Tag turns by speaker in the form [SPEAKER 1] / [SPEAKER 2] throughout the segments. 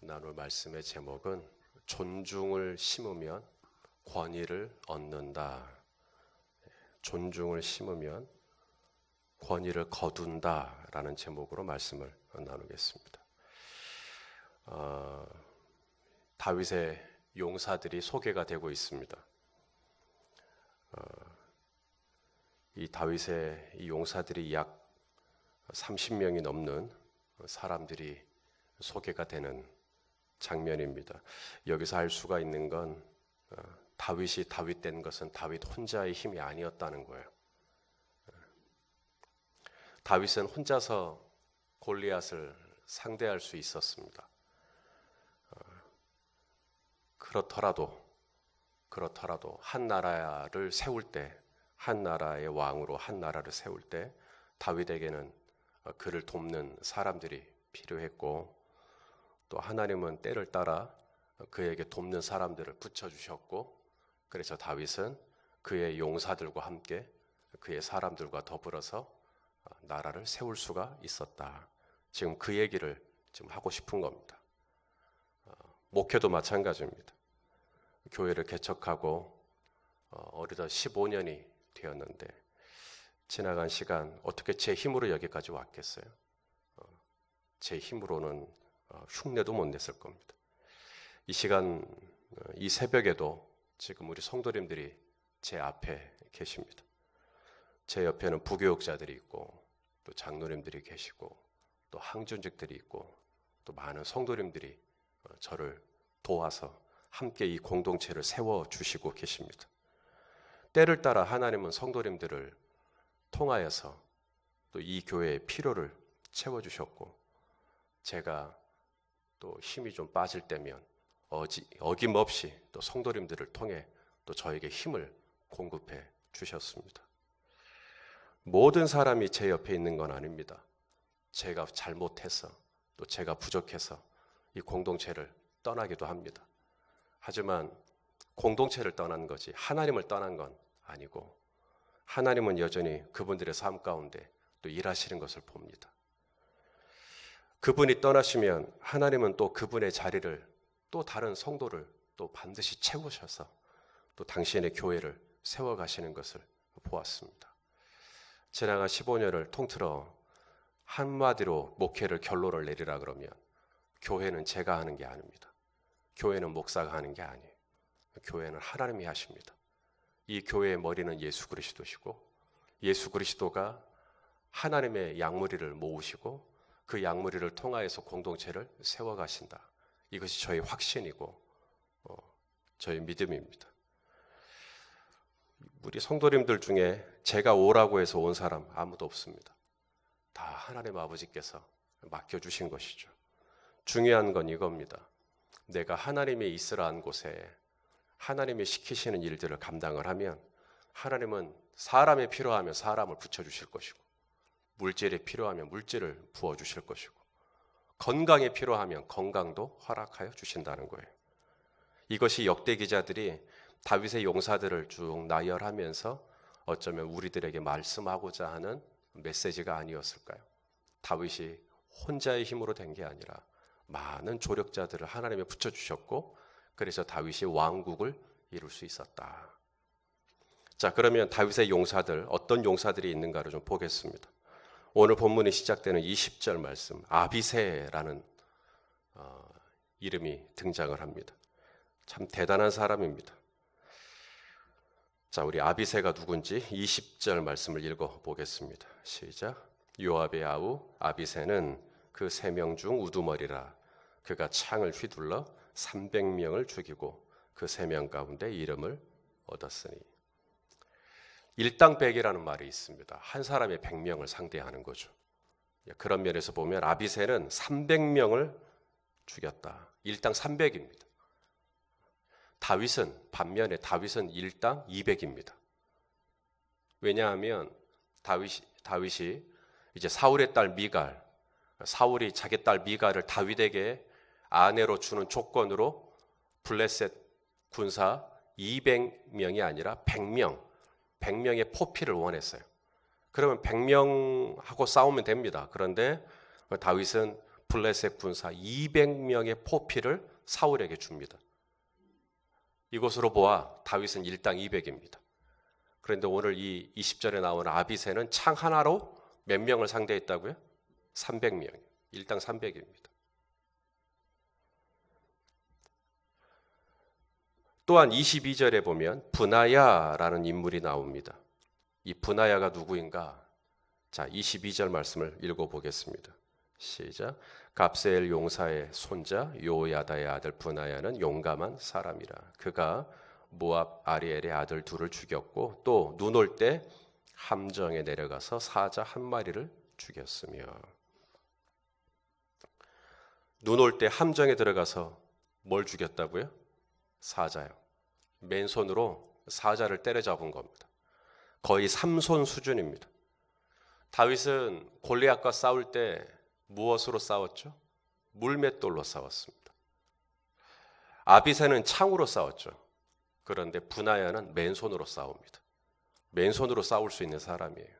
[SPEAKER 1] 나눌 말씀의 제목은 존중을 심으면 권위를 얻는다. 존중을 심으면 권위를 거둔다 라는 제목으로 말씀을 나누겠습니다. 다윗의 용사들이 소개가 되고 있습니다. 이 다윗의 이 용사들이 약 30명이 넘는 사람들이 소개가 되는 장면입니다. 여기서 알 수가 있는 건 다윗이 다윗 된 것은 다윗 혼자의 힘이 아니었다는 거예요. 다윗은 혼자서 골리앗을 상대할 수 있었습니다. 그렇더라도 한 나라를 세울 때, 한 나라의 왕으로 한 나라를 세울 때 다윗에게는 그를 돕는 사람들이 필요했고, 또 하나님은 때를 따라 그에게 돕는 사람들을 붙여주셨고, 그래서 다윗은 그의 용사들과 함께 그의 사람들과 더불어서 나라를 세울 수가 있었다. 지금 그 얘기를 지금 하고 싶은 겁니다. 목회도 마찬가지입니다. 교회를 개척하고 어느덧 15년이 되었는데 지나간 시간 어떻게 제 힘으로 여기까지 왔겠어요? 제 힘으로는 흉내도 못 냈을 겁니다. 이 시간, 이 새벽에도 지금 우리 성도님들이 제 앞에 계십니다. 제 옆에는 부교육자들이 있고, 또 장로님들이 계시고, 또 항준직들이 있고, 또 많은 성도님들이 저를 도와서 함께 이 공동체를 세워주시고 계십니다. 때를 따라 하나님은 성도님들을 통하여서 또 이 교회의 필요를 채워주셨고, 제가 또 힘이 좀 빠질 때면 어김없이 또 성도님들을 통해 또 저에게 힘을 공급해 주셨습니다. 모든 사람이 제 옆에 있는 건 아닙니다. 제가 잘못해서 또 제가 부족해서 이 공동체를 떠나기도 합니다. 하지만 공동체를 떠난 거지 하나님을 떠난 건 아니고, 하나님은 여전히 그분들의 삶 가운데 또 일하시는 것을 봅니다. 그분이 떠나시면 하나님은 또 그분의 자리를 또 다른 성도를 또 반드시 채우셔서 또 당신의 교회를 세워가시는 것을 보았습니다. 지나간 15년을 통틀어 한마디로 목회를 결론을 내리라 그러면 교회는 제가 하는 게 아닙니다. 교회는 목사가 하는 게 아니에요. 교회는 하나님이 하십니다. 이 교회의 머리는 예수 그리스도시고, 예수 그리스도가 하나님의 양무리를 모으시고 그 양무리를 통하여서 공동체를 세워가신다. 이것이 저의 확신이고 저의 믿음입니다. 우리 성도님들 중에 제가 오라고 해서 온 사람 아무도 없습니다. 다 하나님 아버지께서 맡겨주신 것이죠. 중요한 건 이겁니다. 내가 하나님이 있으라 한 곳에 하나님이 시키시는 일들을 감당을 하면 하나님은 사람이 필요하면 사람을 붙여주실 것이고, 물질이 필요하면 물질을 부어주실 것이고, 건강이 필요하면 건강도 허락하여 주신다는 거예요. 이것이 역대 기자들이 다윗의 용사들을 쭉 나열하면서 어쩌면 우리들에게 말씀하고자 하는 메시지가 아니었을까요? 다윗이 혼자의 힘으로 된 게 아니라 많은 조력자들을 하나님이 붙여주셨고, 그래서 다윗이 왕국을 이룰 수 있었다. 자, 그러면 다윗의 용사들, 어떤 용사들이 있는가를 좀 보겠습니다. 오늘 본문이 시작되는 20절 말씀, 아비새라는 이름이 등장을 합니다. 참 대단한 사람입니다. 자, 우리 아비새가 누군지 20절 말씀을 읽어보겠습니다. 시작. 요압의 아우 아비새는 그 3명 중 우두머리라. 그가 창을 휘둘러 300명을 죽이고 그 3명 가운데 이름을 얻었으니. 일당백이라는 말이 있습니다. 한 사람의 100명을 상대하는 거죠. 그런 면에서 보면 아비새는 300명을 죽였다. 일당 300입니다. 반면에 다윗은 일당 200입니다. 왜냐하면 다윗이 이제 사울의 딸 미갈, 사울이 자기 딸 미갈을 다윗에게 아내로 주는 조건으로 블레셋 군사 200명이 아니라 100명의 포피를 원했어요. 그러면 100명하고 싸우면 됩니다. 그런데 다윗은 블레셋 군사 200명의 포피를 사울에게 줍니다. 이것으로 보아 다윗은 일당 200입니다. 그런데 오늘 이 20절에 나오는 아비새는 창 하나로 몇 명을 상대했다고요? 300명. 일당 300입니다. 또한 22절에 보면 브나야라는 인물이 나옵니다. 이 브나야가 누구인가? 자, 22절 말씀을 읽어보겠습니다. 시작. 갑세엘 용사의 손자 요야다의 아들 브나야는 용감한 사람이라. 그가 모압 아리엘의 아들 둘을 죽였고 또 눈 올 때 함정에 내려가서 사자 한 마리를 죽였으며. 눈 올 때 함정에 들어가서 뭘 죽였다고요? 사자요. 맨손으로 사자를 때려잡은 겁니다. 거의 삼손 수준입니다. 다윗은 골리앗과 싸울 때 무엇으로 싸웠죠? 물맷돌로 싸웠습니다. 아비새는 창으로 싸웠죠. 그런데 브나야는 맨손으로 싸웁니다. 맨손으로 싸울 수 있는 사람이에요.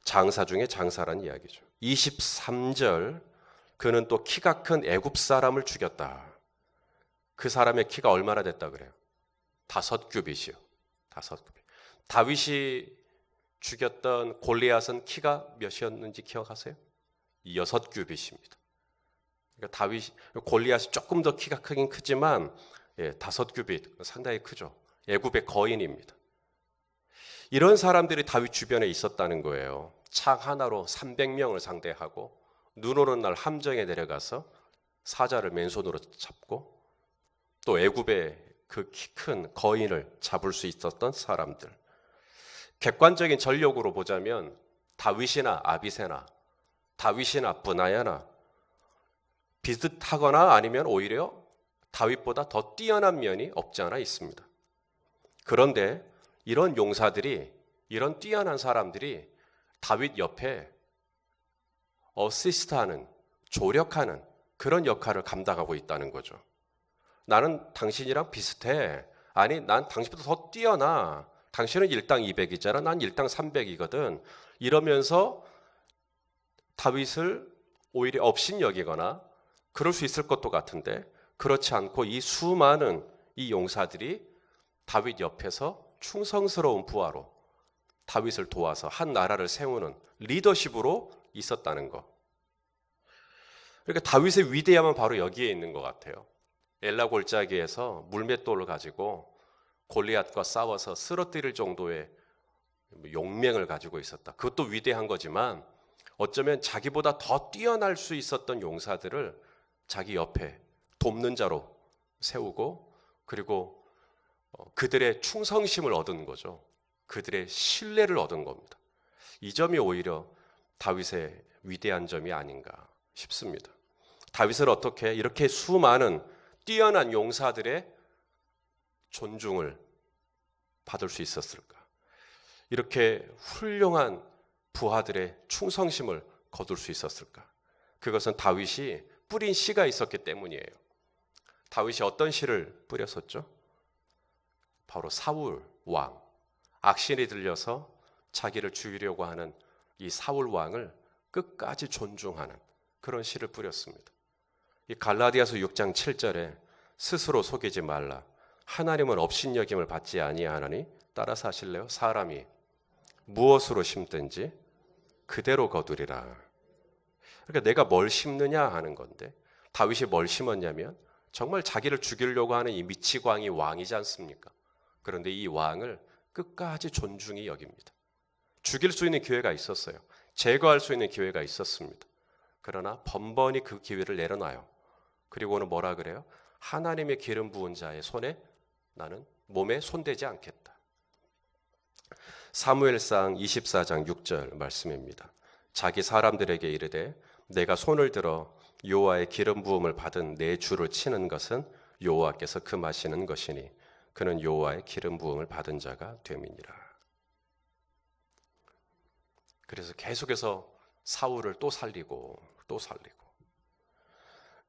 [SPEAKER 1] 장사 중에 장사란 이야기죠. 23절, 그는 또 키가 큰 애굽 사람을 죽였다. 그 사람의 키가 얼마나 됐다 그래요? 5규빗이요. 5규빗. 다윗이 죽였던 골리앗은 키가 몇이었는지 기억하세요? 6규빗입니다. 그러니까 골리앗이 조금 더 키가 크긴 크지만 5규빗, 상당히 크죠. 애굽의 거인입니다. 이런 사람들이 다윗 주변에 있었다는 거예요. 창 하나로 300명을 상대하고 눈 오는 날 함정에 내려가서 사자를 맨손으로 잡고 또 애굽의 그 키 큰 거인을 잡을 수 있었던 사람들. 객관적인 전력으로 보자면 다윗이나 아비새나 다윗이나 브나야나 비슷하거나 아니면 오히려 다윗보다 더 뛰어난 면이 없지 않아 있습니다. 그런데 이런 용사들이, 이런 뛰어난 사람들이 다윗 옆에 어시스트하는, 조력하는 그런 역할을 감당하고 있다는 거죠. 나는 당신이랑 비슷해. 아니, 난 당신보다 더 뛰어나. 당신은 일당 200이잖아. 난 일당 300이거든. 이러면서 다윗을 오히려 업신여기거나 그럴 수 있을 것도 같은데 그렇지 않고 이 수많은 이 용사들이 다윗 옆에서 충성스러운 부하로 다윗을 도와서 한 나라를 세우는 리더십으로 있었다는 것. 그러니까 다윗의 위대함은 바로 여기에 있는 것 같아요. 엘라 골짜기에서 물맷돌을 가지고 골리앗과 싸워서 쓰러뜨릴 정도의 용맹을 가지고 있었다. 그것도 위대한 거지만 어쩌면 자기보다 더 뛰어날 수 있었던 용사들을 자기 옆에 돕는 자로 세우고 그리고 그들의 충성심을 얻은 거죠. 그들의 신뢰를 얻은 겁니다. 이 점이 오히려 다윗의 위대한 점이 아닌가 싶습니다. 다윗을 어떻게 이렇게 수많은 뛰어난 용사들의 존중을 받을 수 있었을까? 이렇게 훌륭한 부하들의 충성심을 거둘 수 있었을까? 그것은 다윗이 뿌린 씨가 있었기 때문이에요. 다윗이 어떤 씨를 뿌렸었죠? 바로 사울 왕, 악신이 들려서 자기를 죽이려고 하는 이 사울 왕을 끝까지 존중하는 그런 씨를 뿌렸습니다. 이 갈라디아서 6장 7절에 스스로 속이지 말라. 하나님은 업신여김을 받지 아니하나니 따라서 하실래요? 사람이 무엇으로 심든지 그대로 거두리라. 그러니까 내가 뭘 심느냐 하는 건데 다윗이 뭘 심었냐면 정말 자기를 죽이려고 하는 이 미치광이 왕이지 않습니까? 그런데 이 왕을 끝까지 존중히 여깁니다. 죽일 수 있는 기회가 있었어요. 제거할 수 있는 기회가 있었습니다. 그러나 번번이 그 기회를 내려놔요. 그리고는 뭐라 그래요? 하나님의 기름 부은 자의 손에 나는 몸에 손대지 않겠다. 사무엘상 24장 6절 말씀입니다. 자기 사람들에게 이르되 내가 손을 들어 여호와의 기름 부음을 받은 내 주를 치는 것은 여호와께서 금하시는 것이니 그는 여호와의 기름 부음을 받은 자가 됨이니라. 그래서 계속해서 사울을 또 살리고 또 살리고.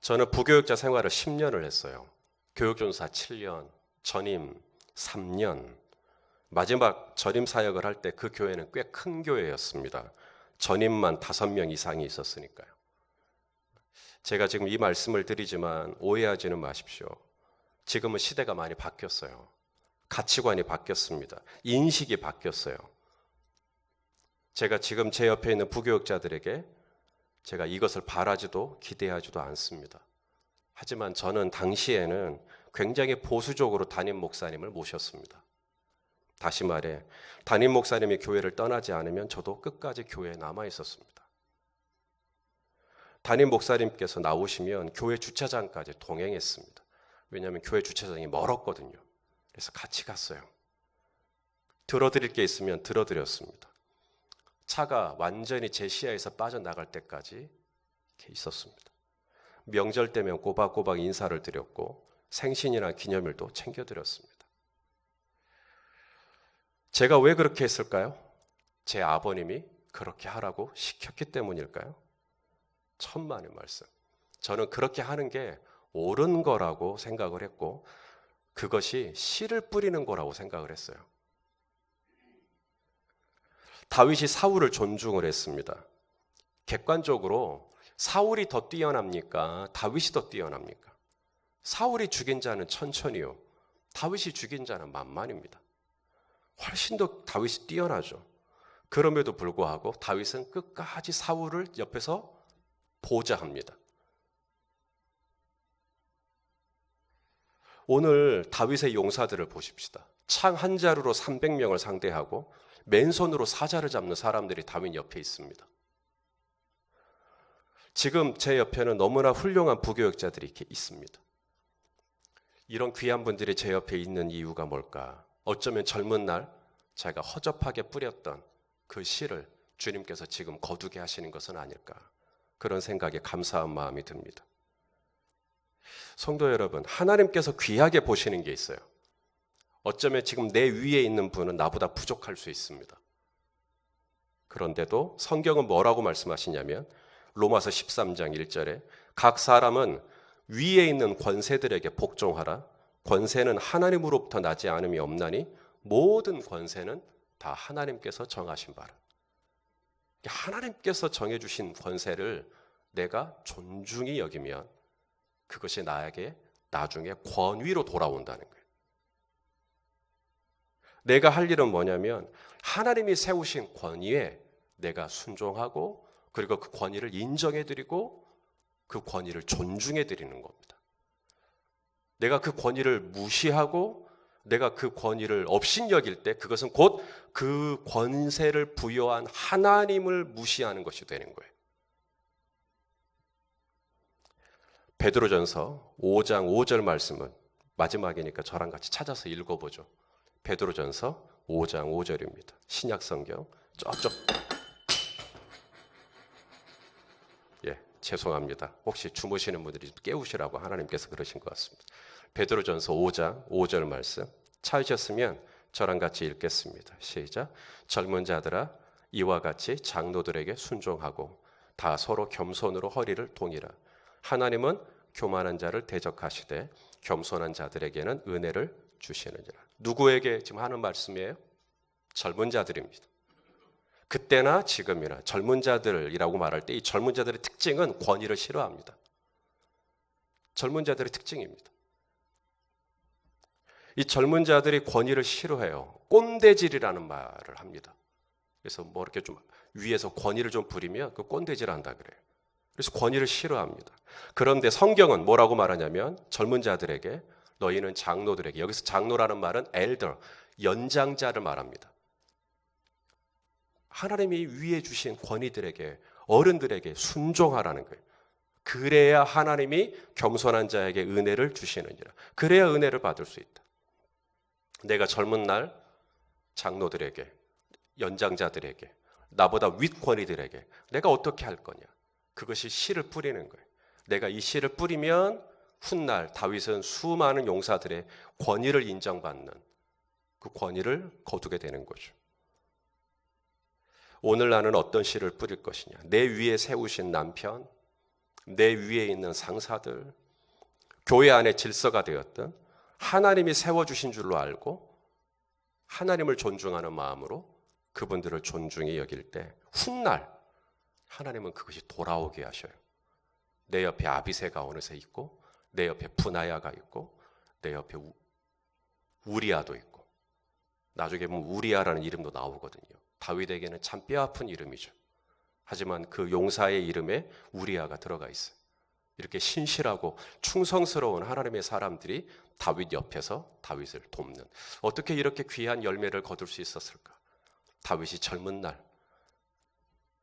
[SPEAKER 1] 저는 부교육자 생활을 10년을 했어요. 교육전사 7년, 전임 3년. 마지막 전임 사역을 할 때 그 교회는 꽤 큰 교회였습니다. 전임만 5명 이상이 있었으니까요. 제가 지금 이 말씀을 드리지만 오해하지는 마십시오. 지금은 시대가 많이 바뀌었어요. 가치관이 바뀌었습니다. 인식이 바뀌었어요. 제가 지금 제 옆에 있는 부교육자들에게 제가 이것을 바라지도 기대하지도 않습니다. 하지만 저는 당시에는 굉장히 보수적으로 담임 목사님을 모셨습니다. 다시 말해 담임 목사님이 교회를 떠나지 않으면 저도 끝까지 교회에 남아 있었습니다. 담임 목사님께서 나오시면 교회 주차장까지 동행했습니다. 왜냐하면 교회 주차장이 멀었거든요. 그래서 같이 갔어요. 들어드릴 게 있으면 들어드렸습니다. 차가 완전히 제 시야에서 빠져나갈 때까지 이렇게 있었습니다. 명절 때면 꼬박꼬박 인사를 드렸고 생신이나 기념일도 챙겨드렸습니다. 제가 왜 그렇게 했을까요? 제 아버님이 그렇게 하라고 시켰기 때문일까요? 천만의 말씀. 저는 그렇게 하는 게 옳은 거라고 생각을 했고 그것이 씨를 뿌리는 거라고 생각을 했어요. 다윗이 사울을 존중을 했습니다. 객관적으로 사울이 더 뛰어납니까? 다윗이 더 뛰어납니까? 사울이 죽인 자는 천천히요. 다윗이 죽인 자는 만만입니다. 훨씬 더 다윗이 뛰어나죠. 그럼에도 불구하고 다윗은 끝까지 사울을 옆에서 보좌합니다. 오늘 다윗의 용사들을 보십시다. 창 한 자루로 300명을 상대하고 맨손으로 사자를 잡는 사람들이 다윗 옆에 있습니다. 지금 제 옆에는 너무나 훌륭한 부교육자들이 이렇게 있습니다. 이런 귀한 분들이 제 옆에 있는 이유가 뭘까? 어쩌면 젊은 날 제가 허접하게 뿌렸던 그 씨를 주님께서 지금 거두게 하시는 것은 아닐까? 그런 생각에 감사한 마음이 듭니다. 성도 여러분, 하나님께서 귀하게 보시는 게 있어요. 어쩌면 지금 내 위에 있는 분은 나보다 부족할 수 있습니다. 그런데도 성경은 뭐라고 말씀하시냐면 로마서 13장 1절에 각 사람은 위에 있는 권세들에게 복종하라. 권세는 하나님으로부터 나지 않음이 없나니 모든 권세는 다 하나님께서 정하신 바라. 하나님께서 정해주신 권세를 내가 존중히 여기면 그것이 나에게 나중에 권위로 돌아온다는 거예요. 내가 할 일은 뭐냐면 하나님이 세우신 권위에 내가 순종하고 그리고 그 권위를 인정해드리고 그 권위를 존중해드리는 겁니다. 내가 그 권위를 무시하고 내가 그 권위를 업신여길 때 그것은 곧 그 권세를 부여한 하나님을 무시하는 것이 되는 거예요. 베드로전서 5장 5절 말씀은 마지막이니까 저랑 같이 찾아서 읽어보죠. 베드로전서 5장 5절입니다. 신약성경 저쪽. 죄송합니다. 혹시 주무시는 분들이 깨우시라고 하나님께서 그러신 것 같습니다. 베드로전서 5장 5절 말씀 찾으셨으면 저랑 같이 읽겠습니다. 시작. 젊은 자들아 이와 같이 장로들에게 순종하고 다 서로 겸손으로 허리를 동이라. 하나님은 교만한 자를 대적하시되 겸손한 자들에게는 은혜를 주시느니라. 누구에게 지금 하는 말씀이에요? 젊은 자들입니다. 그때나 지금이나 젊은 자들이라고 말할 때 이 젊은 자들의 특징은 권위를 싫어합니다. 젊은 자들의 특징입니다. 이 젊은 자들이 권위를 싫어해요. 꼰대질이라는 말을 합니다. 그래서 뭐 이렇게 좀 위에서 권위를 좀 부리면 그 꼰대질한다 그래요. 그래서 권위를 싫어합니다. 그런데 성경은 뭐라고 말하냐면 젊은 자들에게 너희는 장로들에게, 여기서 장로라는 말은 엘더, 연장자를 말합니다. 하나님이 위에 주신 권위들에게, 어른들에게 순종하라는 거예요. 그래야 하나님이 겸손한 자에게 은혜를 주시느니라. 그래야 은혜를 받을 수 있다. 내가 젊은 날 장로들에게, 연장자들에게, 나보다 윗권위들에게 내가 어떻게 할 거냐. 그것이 씨를 뿌리는 거예요. 내가 이 씨를 뿌리면 훗날 다윗은 수많은 용사들의 권위를 인정받는 그 권위를 거두게 되는 거죠. 오늘 나는 어떤 씨를 뿌릴 것이냐. 내 위에 세우신 남편, 내 위에 있는 상사들, 교회 안에 질서가 되었던 하나님이 세워주신 줄로 알고 하나님을 존중하는 마음으로 그분들을 존중히 여길 때 훗날 하나님은 그것이 돌아오게 하셔요. 내 옆에 아비새가 어느새 있고, 내 옆에 분하야가 있고, 내 옆에 우리아도 있고, 나중에 보면 우리아라는 이름도 나오거든요. 다윗에게는 참 뼈아픈 이름이죠. 하지만 그 용사의 이름에 우리아가 들어가 있어요. 이렇게 신실하고 충성스러운 하나님의 사람들이 다윗 옆에서 다윗을 돕는, 어떻게 이렇게 귀한 열매를 거둘 수 있었을까? 다윗이 젊은 날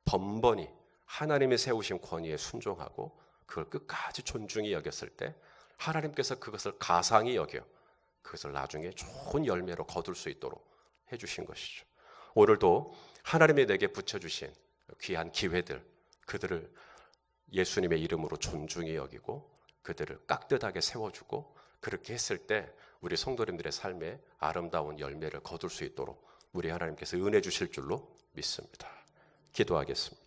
[SPEAKER 1] 번번이 하나님의 세우신 권위에 순종하고 그걸 끝까지 존중히 여겼을 때 하나님께서 그것을 가상히 여겨 그것을 나중에 좋은 열매로 거둘 수 있도록 해주신 것이죠. 오늘도 하나님이 내게 붙여주신 귀한 기회들, 그들을 예수님의 이름으로 존중히 여기고 그들을 깍듯하게 세워주고, 그렇게 했을 때 우리 성도님들의 삶에 아름다운 열매를 거둘 수 있도록 우리 하나님께서 은혜 주실 줄로 믿습니다. 기도하겠습니다.